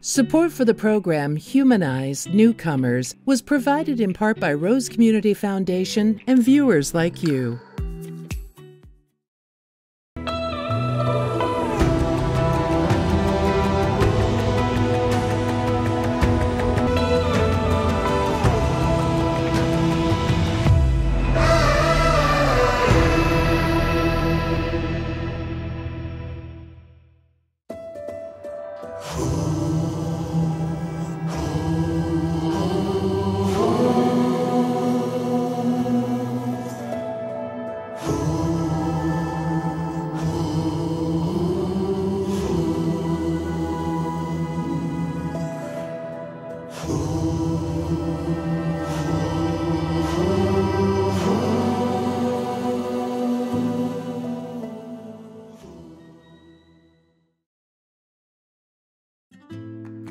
Support for the program Humanize, Newcomers was provided in part by Rose Community Foundation and viewers like you.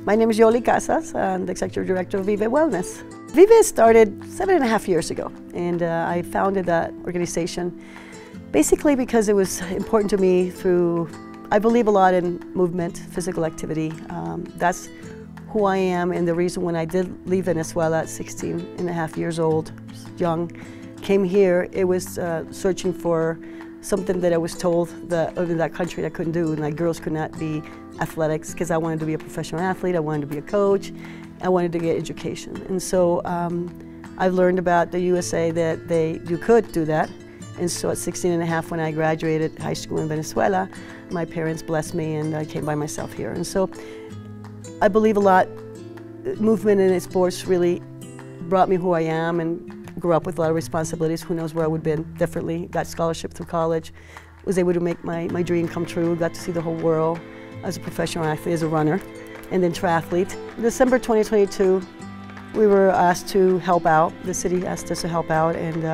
My name is Yoli Casas. I'm the Executive Director of ViVe Wellness. ViVe started 7.5 years ago, and I founded that organization basically because it was important to me I believe a lot in movement, physical activity. That's who I am, and the reason when I did leave Venezuela at 16.5 years old, young, came here, it was searching for something that I was told that in that country I couldn't do, and like girls could not be athletics, because I wanted to be a professional athlete, I wanted to be a coach, I wanted to get education. And so I learned about the USA that you could do that. And so at 16.5, when I graduated high school in Venezuela, my parents blessed me and I came by myself here. And so I believe a lot, movement in sports really brought me who I am, and grew up with a lot of responsibilities. Who knows where I would have been differently. Got scholarship through college, was able to make my dream come true, got to see the whole world as a professional athlete, as a runner, and then triathlete. In December 2022, we were asked to help out. The city asked us to help out, and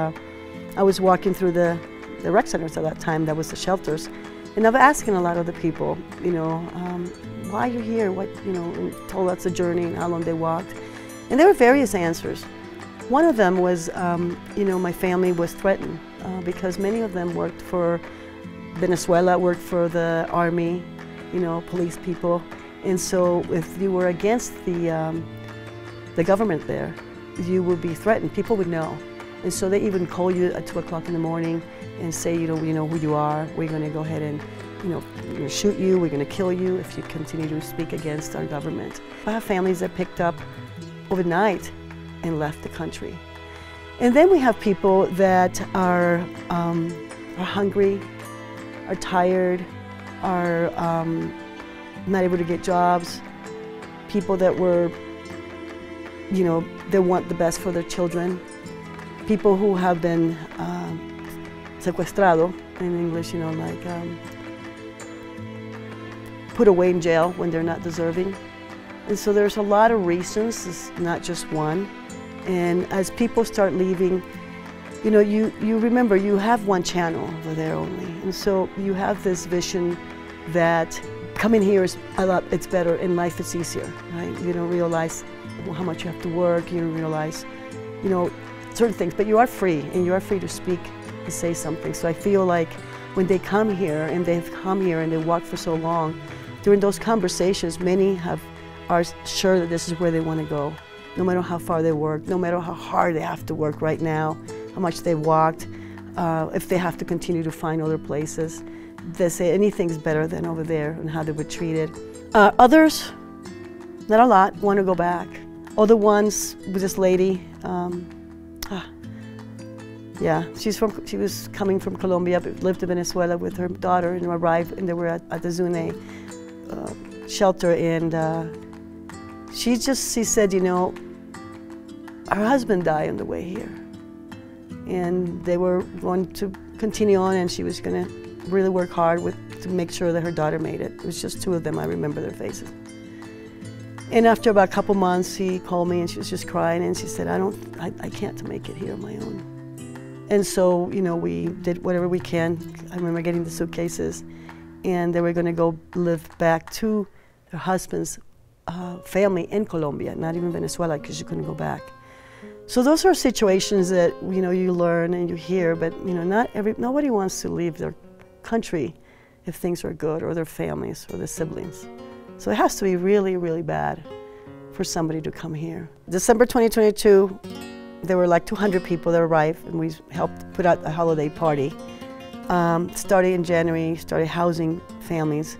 I was walking through the rec centers at that time, that was the shelters, and I was asking a lot of the people, why you're here, and told us the journey and how long they walked. And there were various answers. One of them was, my family was threatened because many of them worked for Venezuela, worked for the army, police people. And so if you were against the government there, you would be threatened. People would know. And so they even call you at 2 o'clock in the morning and say, we know who you are. We're going to go ahead and, we're going to shoot you. We're going to kill you if you continue to speak against our government. I have families that picked up overnight and left the country. And then we have people that are hungry, are tired, are not able to get jobs, people that were, they want the best for their children, people who have been secuestrado, in English, put away in jail when they're not deserving. And so there's a lot of reasons, it's not just one. And as people start leaving, you remember you have one channel over there only. And so you have this vision that coming here is a lot, it's better, and life is easier, right? You don't realize how much you have to work, you don't realize, certain things, but you are free, and you are free to speak and say something. So I feel like when they come here, and they've come here and they walk for so long, during those conversations, many are sure that this is where they want to go. No matter how far they work, no matter how hard they have to work right now, how much they've walked, if they have to continue to find other places, they say anything's better than over there and how they were treated. Others, not a lot, want to go back. Other ones, with this lady, she was coming from Colombia, but lived in Venezuela with her daughter, and arrived, and they were at the Zune shelter, and she said, her husband died on the way here. And they were going to continue on, and she was going to really work hard to make sure that her daughter made it. It was just two of them, I remember their faces. And after about a couple months, he called me and she was just crying, and she said, I can't make it here on my own. And so, we did whatever we can. I remember getting the suitcases, and they were going to go live back to her husband's family in Colombia, not even Venezuela, because she couldn't go back. So those are situations that you learn and you hear, but nobody wants to leave their country if things are good, or their families or their siblings. So it has to be really, really bad for somebody to come here. December 2022, there were like 200 people that arrived, and we helped put out a holiday party. Started in January, started housing families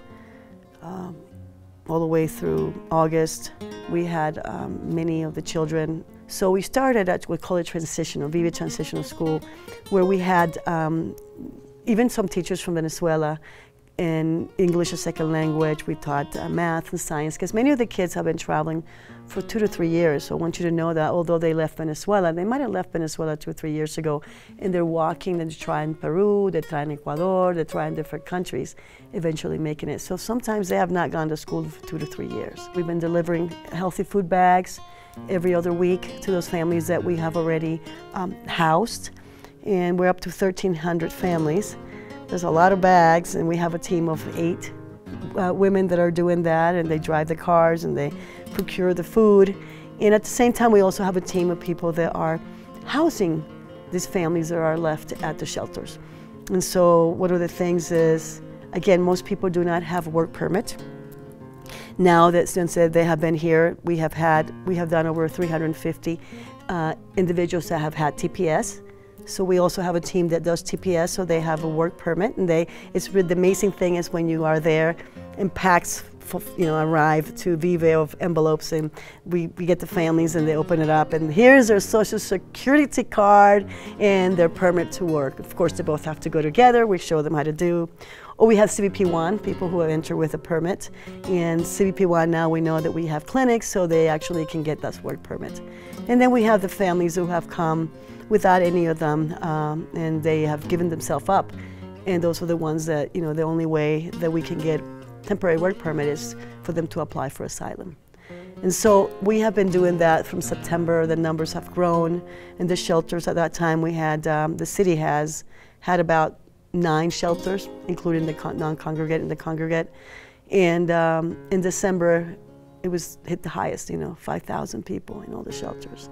all the way through August. We had many of the children. So we started at, we call it transitional, ViVe Transitional School, where we had even some teachers from Venezuela in English as second language. We taught math and science, because many of the kids have been traveling for 2 to 3 years. So I want you to know that although they left Venezuela, they might have left Venezuela 2 or 3 years ago, and they're walking, they're trying Peru, they're trying Ecuador, they're trying different countries, eventually making it. So sometimes they have not gone to school for 2 to 3 years. We've been delivering healthy food bags every other week to those families that we have already housed, and we're up to 1,300 families. There's a lot of bags, and we have a team of 8 women that are doing that, and they drive the cars and they procure the food. And at the same time, we also have a team of people that are housing these families that are left at the shelters. And so one of the things is, again, most people do not have a work permit. Now that since they have been here, we have done over 350 individuals that have had TPS. So we also have a team that does TPS, so they have a work permit, and the amazing thing is when you are there, and packs arrive to ViVe of envelopes, and we get the families and they open it up, and here's their social security card and their permit to work. Of course, they both have to go together. We show them how to do. Or we have CBP1, people who have entered with a permit, and CBP1 now we know that we have clinics, so they actually can get that work permit. And then we have the families who have come without any of them, and they have given themselves up. And those are the ones that, the only way that we can get temporary work permit is for them to apply for asylum. And so we have been doing that from September. The numbers have grown. In the shelters at that time, we had, the city has had about 9 shelters, including the non-congregate and the congregate. And in December, it hit the highest, 5,000 people in all the shelters.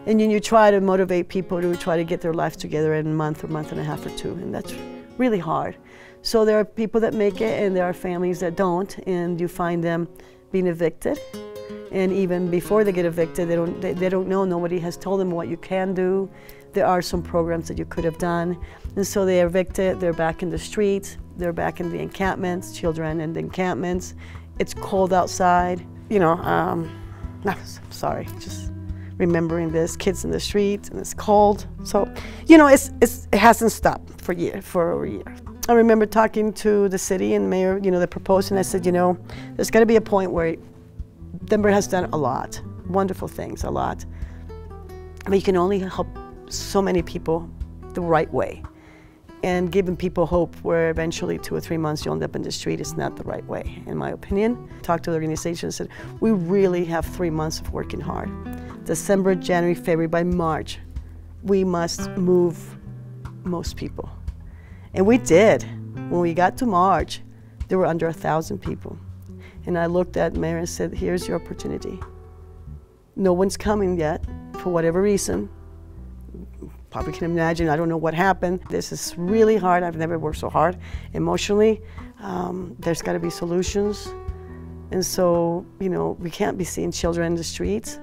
And then you try to motivate people to try to get their lives together in a month or month and a half or 2, and that's really hard. So there are people that make it, and there are families that don't, and you find them being evicted. And even before they get evicted, they don't know. Nobody has told them what you can do. There are some programs that you could have done. And so they are evicted, they're back in the streets, they're back in the encampments, children in the encampments. It's cold outside. Sorry, just remembering this, kids in the streets, and it's cold. So, it hasn't stopped for over a year. I remember talking to the city and mayor, the proposed, and I said, there's got to be a point where Denver has done a lot, wonderful things, a lot. But you can only help so many people the right way. And giving people hope where eventually 2 or 3 months you'll end up in the street is not the right way, in my opinion. Talked to the organization and said, we really have 3 months of working hard. December, January, February, by March, we must move most people. And we did. When we got to March, there were under 1,000 people. And I looked at the mayor and said, here's your opportunity. No one's coming yet, for whatever reason. Probably can imagine, I don't know what happened. This is really hard. I've never worked so hard emotionally. There's got to be solutions. And so, we can't be seeing children in the streets.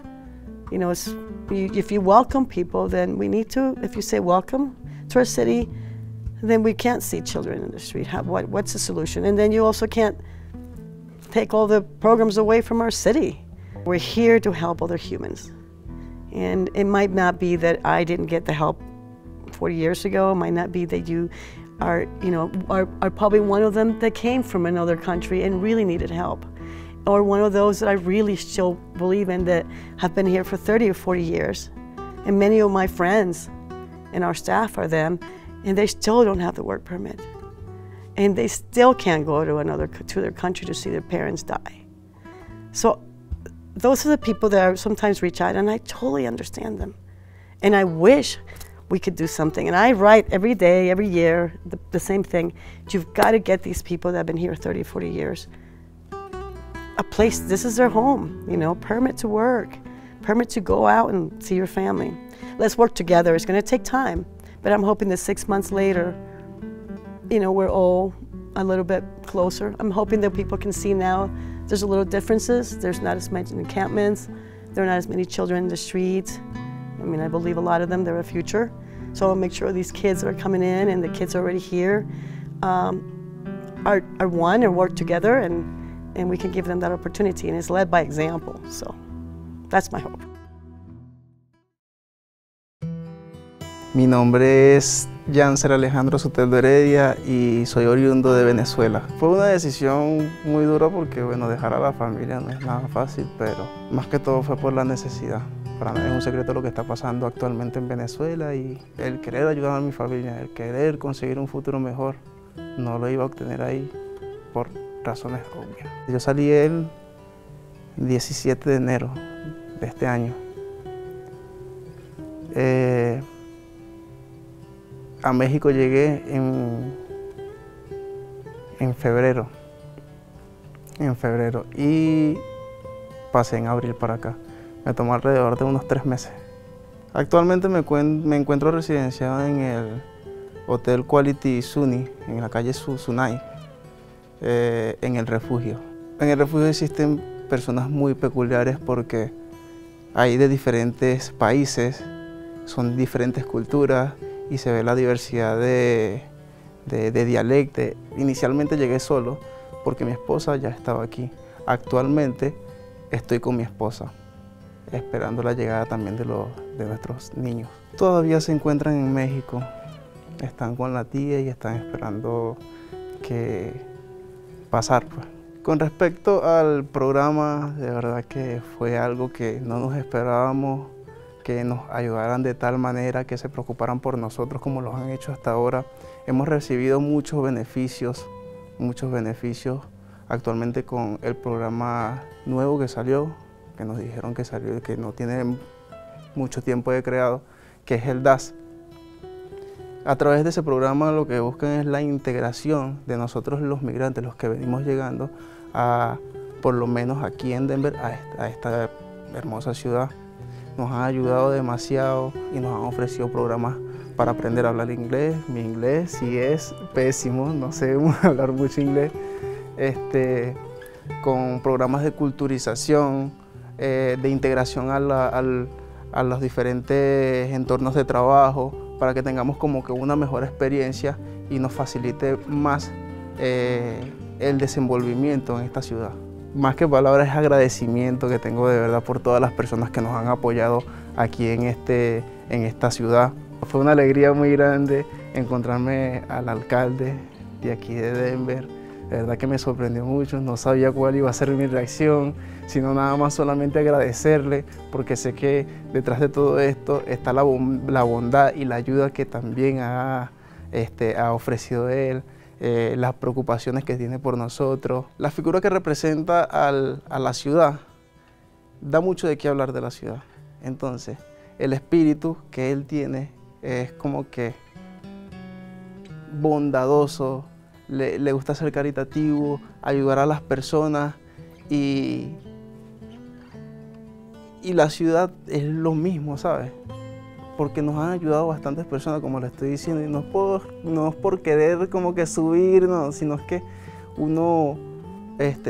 If you welcome people, then we need to, if you say welcome to our city, then we can't see children in the street. What's the solution? And then you also can't take all the programs away from our city. We're here to help other humans. And it might not be that I didn't get the help 40 years ago. It might not be that you are probably one of them that came from another country and really needed help. Or one of those that I really still believe in that have been here for 30 or 40 years. And many of my friends and our staff are them, and they still don't have the work permit. And they still can't go to their country to see their parents die. So those are the people that I sometimes reach out, and I totally understand them. And I wish we could do something. And I write every day, every year, the same thing. You've got to get these people that have been here 30, 40 years a place, this is their home, permit to work, permit to go out and see your family. Let's work together. It's going to take time, but I'm hoping that 6 months later, we're all a little bit closer. I'm hoping that people can see now there's a little differences. There's not as many encampments. There are not as many children in the streets. I mean, I believe a lot of them, they're the future. So I'll make sure these kids that are coming in and the kids already here are one and work together, and we can give them that opportunity, and it's led by example. So that's my hope. Mi nombre es Yangcer Alejandro Yangcer y soy oriundo de Venezuela. Fue una decisión muy dura porque, bueno, dejar a la familia no es nada fácil, pero más que todo fue por la necesidad. Para mí es un secreto lo que está pasando actualmente en Venezuela y el querer ayudar a mi familia, el querer conseguir un futuro mejor, no lo iba a obtener ahí por razones obvias. Yo salí el 17 de enero de este año. A México llegué en febrero y pasé en abril para acá. Me tomó alrededor de unos 3 meses. Actualmente me encuentro residenciado en el Hotel Quality Suni, en la calle Sunay, en el refugio. En el refugio existen personas muy peculiares porque hay de diferentes países, son diferentes culturas, y se ve la diversidad de dialectos. Inicialmente llegué solo porque mi esposa ya estaba aquí. Actualmente estoy con mi esposa, esperando la llegada también de nuestros niños. Todavía se encuentran en México, están con la tía y están esperando pasar, pues. Con respecto al programa, de verdad que fue algo que no nos esperábamos, que nos ayudaran de tal manera, que se preocuparan por nosotros como lo han hecho hasta ahora. Hemos recibido muchos beneficios actualmente con el programa nuevo que salió, que nos dijeron que salió y que no tiene mucho tiempo de creado, que es el DAS. A través de ese programa lo que buscan es la integración de nosotros los migrantes, los que venimos llegando por lo menos aquí en Denver, a esta hermosa ciudad. Nos han ayudado demasiado y nos han ofrecido programas para aprender a hablar inglés. Mi inglés sí es pésimo, no sé hablar mucho inglés. Con programas de culturización, de integración a los diferentes entornos de trabajo, para que tengamos como que una mejor experiencia y nos facilite más el desenvolvimiento en esta ciudad. Más que palabras es agradecimiento que tengo de verdad por todas las personas que nos han apoyado aquí en esta ciudad. Fue una alegría muy grande encontrarme al alcalde de aquí de Denver. De verdad que me sorprendió mucho, no sabía cuál iba a ser mi reacción, sino nada más solamente agradecerle, porque sé que detrás de todo esto está la bondad y la ayuda que también ha ofrecido él. Las preocupaciones que tiene por nosotros. La figura que representa a la ciudad da mucho de qué hablar de la ciudad. Entonces, el espíritu que él tiene es como que bondadoso, le gusta ser caritativo, ayudar a las personas y la ciudad es lo mismo, ¿sabes? Porque nos han ayudado bastantes personas, como le estoy diciendo, y no es por querer como que subir, no, sino es que uno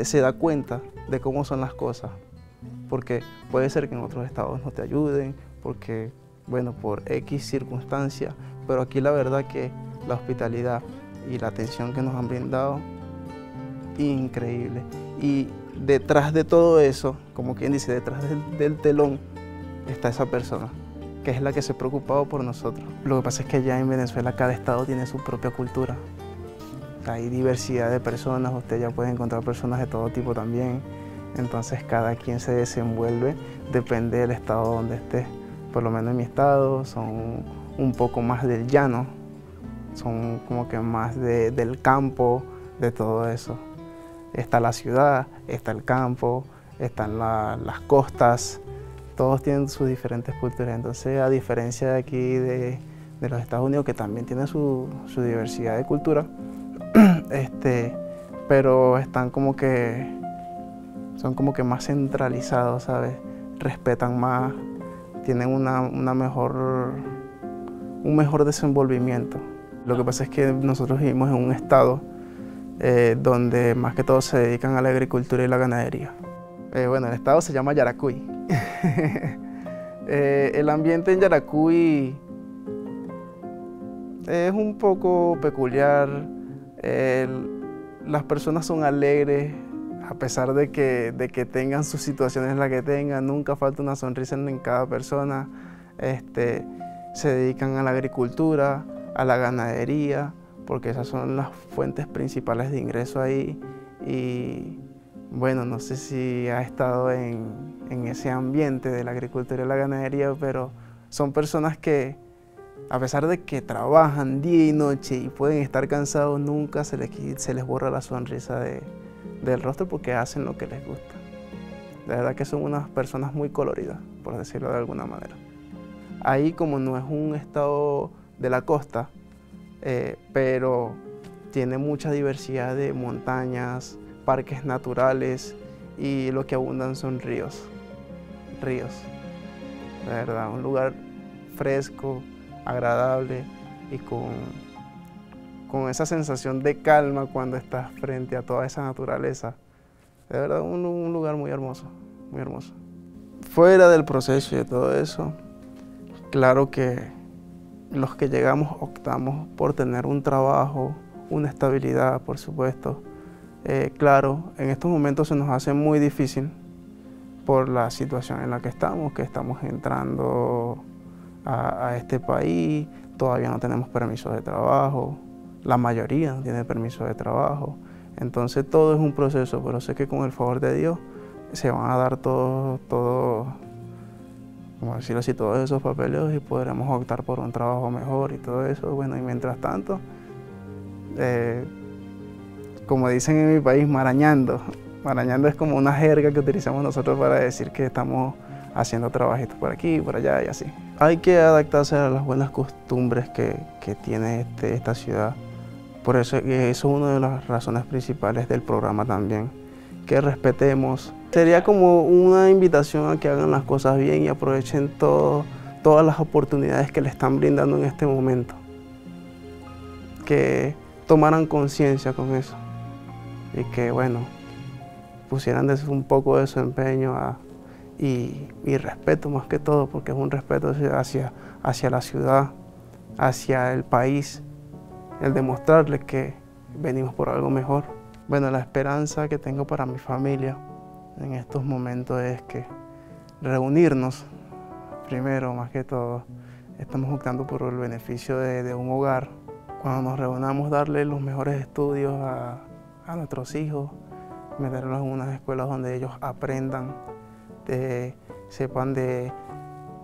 se da cuenta de cómo son las cosas. Porque puede ser que en otros estados no te ayuden, porque, bueno, por X circunstancias, pero aquí la verdad que la hospitalidad y la atención que nos han brindado, increíble. Y detrás de todo eso, como quien dice, detrás del telón, está esa persona, que es la que se ha preocupado por nosotros. Lo que pasa es que allá en Venezuela cada estado tiene su propia cultura. Hay diversidad de personas, usted ya puede encontrar personas de todo tipo también. Entonces cada quien se desenvuelve, depende del estado donde esté. Por lo menos en mi estado son un poco más del llano, son como que más del campo, de todo eso. Está la ciudad, está el campo, están las costas. Todos tienen sus diferentes culturas, entonces a diferencia de aquí de los Estados Unidos, que también tiene su diversidad de cultura, pero están como que, son como que más centralizados, ¿sabes? Respetan más, tienen un mejor desenvolvimiento. Lo que pasa es que nosotros vivimos en un estado donde más que todo se dedican a la agricultura y la ganadería. Bueno, el estado se llama Yaracuy. El ambiente en Yaracuy es un poco peculiar. Las personas son alegres, a pesar de que tengan sus situaciones en las que tengan, nunca falta una sonrisa en cada persona. Se dedican a la agricultura, a la ganadería, porque esas son las fuentes principales de ingreso ahí. Y bueno, no sé si ha estado en ese ambiente de la agricultura y la ganadería, pero son personas que, a pesar de que trabajan día y noche y pueden estar cansados, nunca se les borra la sonrisa del rostro porque hacen lo que les gusta. De verdad que son unas personas muy coloridas, por decirlo de alguna manera. Ahí, como no es un estado de la costa, pero tiene mucha diversidad de montañas, parques naturales, y lo que abundan son ríos. De verdad, un lugar fresco, agradable y con esa sensación de calma cuando estás frente a toda esa naturaleza. De verdad, un lugar muy hermoso, muy hermoso. Fuera del proceso y de todo eso, claro que los que llegamos optamos por tener un trabajo, una estabilidad, por supuesto. Claro, en estos momentos se nos hace muy difícil por la situación en la que estamos entrando a este país, todavía no tenemos permiso de trabajo, la mayoría no tiene permiso de trabajo, entonces todo es un proceso, pero sé que con el favor de Dios se van a dar todo, como decirlo así, todos esos papeleos y podremos optar por un trabajo mejor y todo eso. Bueno, y mientras tanto, como dicen en mi país, marañando. Marañando es como una jerga que utilizamos nosotros para decir que estamos haciendo trabajitos por aquí, por allá y así. Hay que adaptarse a las buenas costumbres que tiene esta ciudad. Por eso es una de las razones principales del programa también, que respetemos. Sería como una invitación a que hagan las cosas bien y aprovechen todas las oportunidades que le están brindando en este momento. Que tomaran conciencia con eso y que, bueno, pusieran un poco de su empeño y respeto más que todo, porque es un respeto hacia la ciudad, hacia el país, el demostrarles que venimos por algo mejor. Bueno, la esperanza que tengo para mi familia en estos momentos es que reunirnos, primero, más que todo, estamos optando por el beneficio de un hogar. Cuando nos reunamos, darle los mejores estudios a nuestros hijos, meterlos en unas escuelas donde ellos aprendan,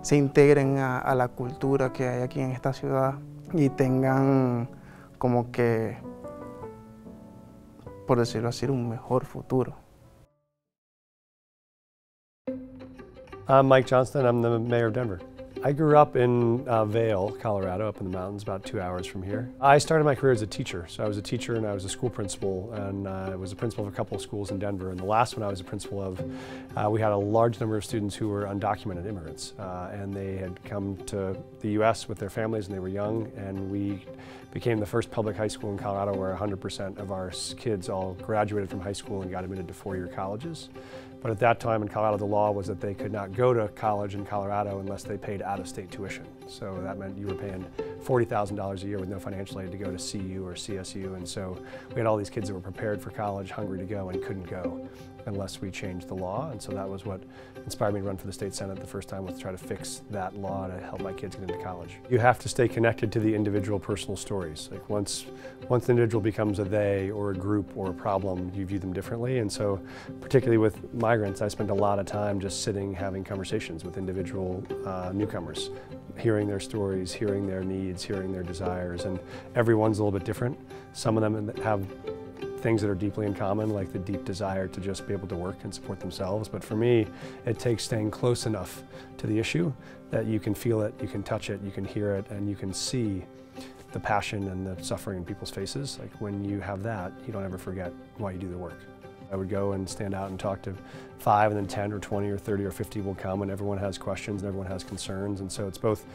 se integren a la cultura que hay aquí en esta ciudad y tengan como que, por decirlo así, un mejor futuro. I'm Mike Johnston. I'm the mayor of Denver. I grew up in Vail, Colorado, up in the mountains, about 2 hours from here. I started my career as a teacher. So I was a teacher and I was a school principal, and I was a principal of a couple of schools in Denver. And the last one I was a principal of, we had a large number of students who were undocumented immigrants, and they had come to the U.S. with their families and they were young, and we became the first public high school in Colorado where 100% of our kids all graduated from high school and got admitted to four-year colleges. But at that time in Colorado, the law was that they could not go to college in Colorado unless they paid out-of-state tuition. So that meant you were paying $40,000 a year with no financial aid to go to CU or CSU. And so we had all these kids that were prepared for college, hungry to go, and couldn't go unless we changed the law. And so that was what inspired me to run for the state senate the first time, was to try to fix that law to help my kids get into college. You have to stay connected to the individual personal stories. Like once an individual becomes a they or a group or a problem, you view them differently. And so particularly with migrants, I spent a lot of time just sitting, having conversations with individual newcomers, hearing their stories, hearing their needs, hearing their desires, and everyone's a little bit different. Some of them have things that are deeply in common, like the deep desire to just be able to work and support themselves. But for me, it takes staying close enough to the issue that you can feel it, you can touch it, you can hear it, and you can see the passion and the suffering in people's faces. Like when you have that, you don't ever forget why you do the work. I would go and stand out and talk to 5, and then 10 or 20 or 30 or 50 will come, and everyone has questions and everyone has concerns. And so it's both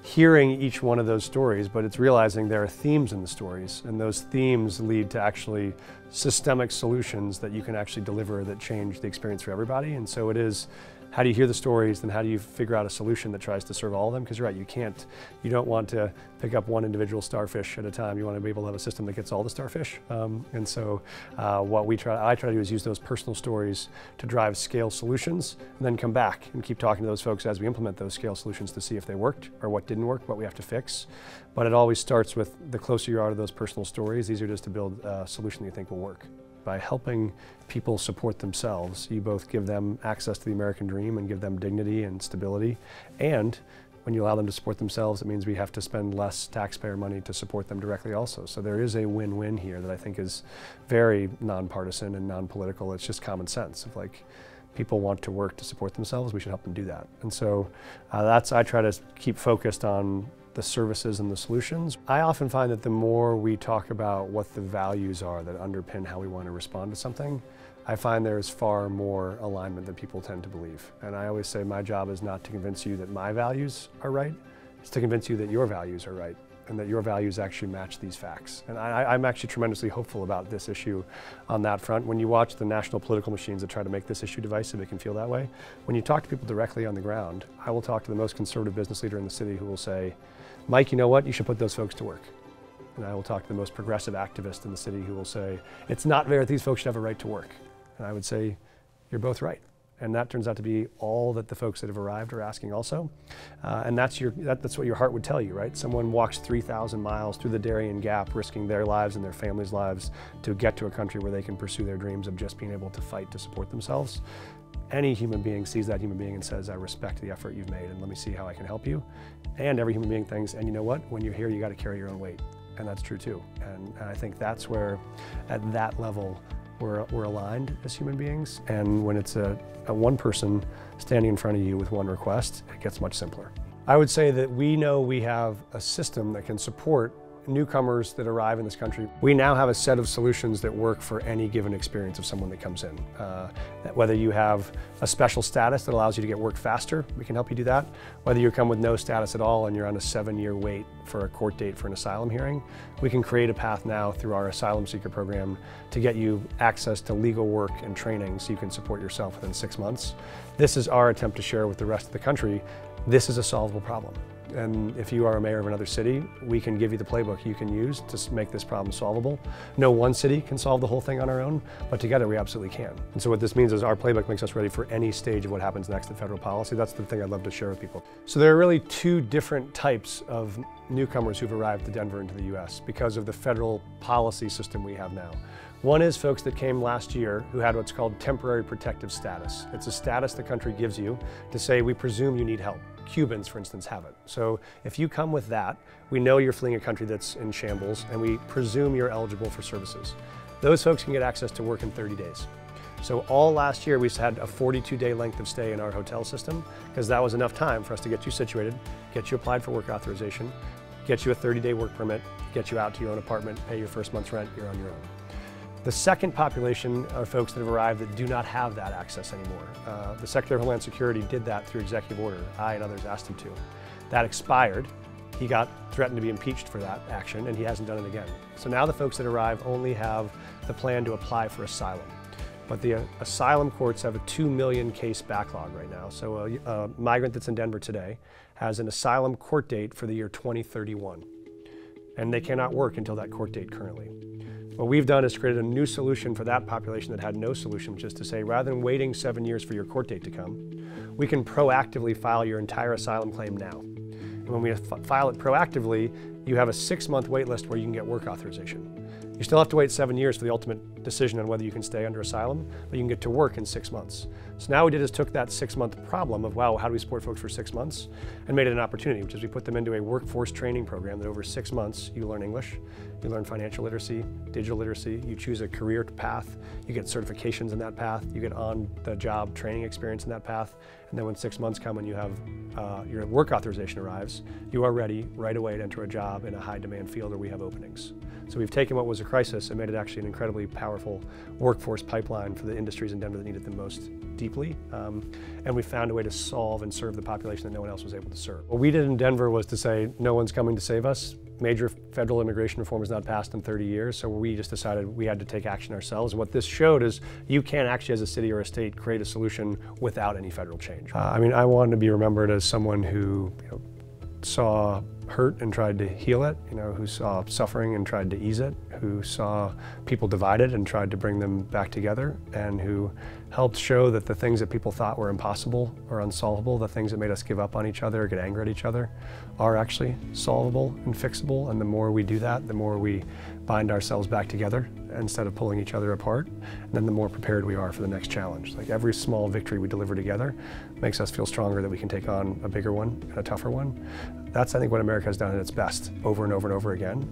hearing each one of those stories, but it's realizing there are themes in the stories, and those themes lead to actually systemic solutions that you can actually deliver that change the experience for everybody. And so it is, how do you hear the stories, then how do you figure out a solution that tries to serve all of them? Because you're right, you don't want to pick up one individual starfish at a time. You want to be able to have a system that gets all the starfish. And so what I try to do is use those personal stories to drive scale solutions, and then come back and keep talking to those folks as we implement those scale solutions to see if they worked or what didn't work, what we have to fix. But it always starts with the closer you are to those personal stories, the easier it is to build a solution that you think will work. By helping people support themselves, you both give them access to the American dream and give them dignity and stability. And when you allow them to support themselves, it means we have to spend less taxpayer money to support them directly also. So there is a win-win here that I think is very nonpartisan and non-political. It's just common sense of like, people want to work to support themselves, we should help them do that. And so I try to keep focused on the services and the solutions. I often find that the more we talk about what the values are that underpin how we want to respond to something, I find there's far more alignment than people tend to believe. And I always say my job is not to convince you that my values are right, it's to convince you that your values are right, and that your values actually match these facts. And I'm actually tremendously hopeful about this issue on that front. When you watch the national political machines that try to make this issue divisive, it can feel that way. When you talk to people directly on the ground, I will talk to the most conservative business leader in the city who will say, Mike, you know what? You should put those folks to work. And I will talk to the most progressive activist in the city who will say, it's not fair that these folks should have a right to work. And I would say, you're both right. And that turns out to be all that the folks that have arrived are asking also. And that's what your heart would tell you, right? Someone walks 3,000 miles through the Darien Gap, risking their lives and their families' lives to get to a country where they can pursue their dreams of just being able to fight to support themselves. Any human being sees that human being and says, I respect the effort you've made and let me see how I can help you. And every human being thinks, and you know what? When you're here, you got to carry your own weight. And that's true too. And I think that's where, at that level, we're aligned as human beings. And when it's a one person standing in front of you with one request, it gets much simpler. I would say that we know we have a system that can support newcomers that arrive in this country. We now have a set of solutions that work for any given experience of someone that comes in. Whether you have a special status that allows you to get work faster, we can help you do that. Whether you come with no status at all and you're on a 7-year wait for a court date for an asylum hearing, we can create a path now through our asylum seeker program to get you access to legal work and training so you can support yourself within 6 months. This is our attempt to share with the rest of the country, this is a solvable problem. And if you are a mayor of another city, we can give you the playbook you can use to make this problem solvable. No one city can solve the whole thing on our own, but together we absolutely can. And so what this means is our playbook makes us ready for any stage of what happens next in federal policy. That's the thing I'd love to share with people. So there are really 2 different types of newcomers who've arrived to Denver into the US because of the federal policy system we have now. One is folks that came last year who had what's called temporary protective status. It's a status the country gives you to say, we presume you need help. Cubans, for instance, have it. So if you come with that, we know you're fleeing a country that's in shambles, and we presume you're eligible for services. Those folks can get access to work in 30 days. So all last year, we had a 42-day length of stay in our hotel system, because that was enough time for us to get you situated, get you applied for work authorization, get you a 30-day work permit, get you out to your own apartment, pay your first month's rent, you're on your own. The second population are folks that have arrived that do not have that access anymore. The Secretary of Homeland Security did that through executive order. I and others asked him to. That expired. He got threatened to be impeached for that action, and he hasn't done it again. So now the folks that arrive only have the plan to apply for asylum. But the asylum courts have a 2 million case backlog right now. So a migrant that's in Denver today has an asylum court date for the year 2031. And they cannot work until that court date currently. What we've done is created a new solution for that population that had no solution, which is to say, rather than waiting 7 years for your court date to come, we can proactively file your entire asylum claim now. And when we file it proactively, you have a 6-month wait list where you can get work authorization. You still have to wait 7 years for the ultimate decision on whether you can stay under asylum, but you can get to work in 6 months. So now what we did is took that 6-month problem of, wow, how do we support folks for 6 months, and made it an opportunity, which is we put them into a workforce training program that over 6 months, you learn English, you learn financial literacy, digital literacy, you choose a career path, you get certifications in that path, you get on-the-job training experience in that path, and then when 6 months come and you have your work authorization arrives, you are ready right away to enter a job in a high-demand field where we have openings. So we've taken what was a crisis, it made it actually an incredibly powerful workforce pipeline for the industries in Denver that needed them most deeply. And we found a way to solve and serve the population that no one else was able to serve. What we did in Denver was to say, no one's coming to save us. Major federal immigration reform has not passed in 30 years, so we just decided we had to take action ourselves. And what this showed is you can't actually, as a city or a state, create a solution without any federal change. I mean, I wanted to be remembered as someone who saw hurt and tried to heal it, who saw suffering and tried to ease it, who saw people divided and tried to bring them back together, and who helped show that the things that people thought were impossible or unsolvable, the things that made us give up on each other or get angry at each other, are actually solvable and fixable. And the more we do that, the more we bind ourselves back together instead of pulling each other apart, and then the more prepared we are for the next challenge. Like every small victory we deliver together makes us feel stronger that we can take on a bigger one and a tougher one. That's, I think, what America has done at its best over and over and over again.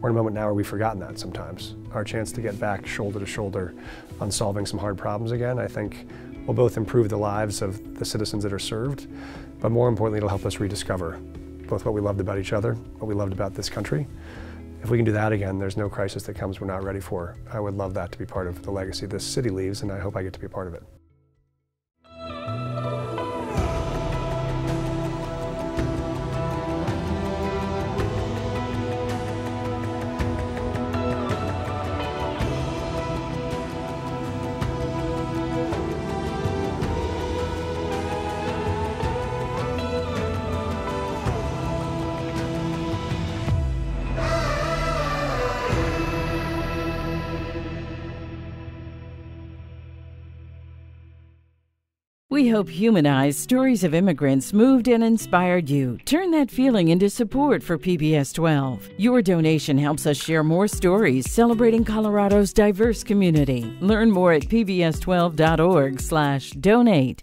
We're in a moment now where we've forgotten that sometimes. Our chance to get back shoulder to shoulder on solving some hard problems again, I think, will both improve the lives of the citizens that are served, but more importantly, it'll help us rediscover both what we loved about each other, what we loved about this country. If we can do that again, there's no crisis that comes we're not ready for. I would love that to be part of the legacy this city leaves, and I hope I get to be a part of it. We hope Humanize stories of immigrants moved and inspired you. Turn that feeling into support for PBS 12. Your donation helps us share more stories celebrating Colorado's diverse community. Learn more at pbs12.org/donate.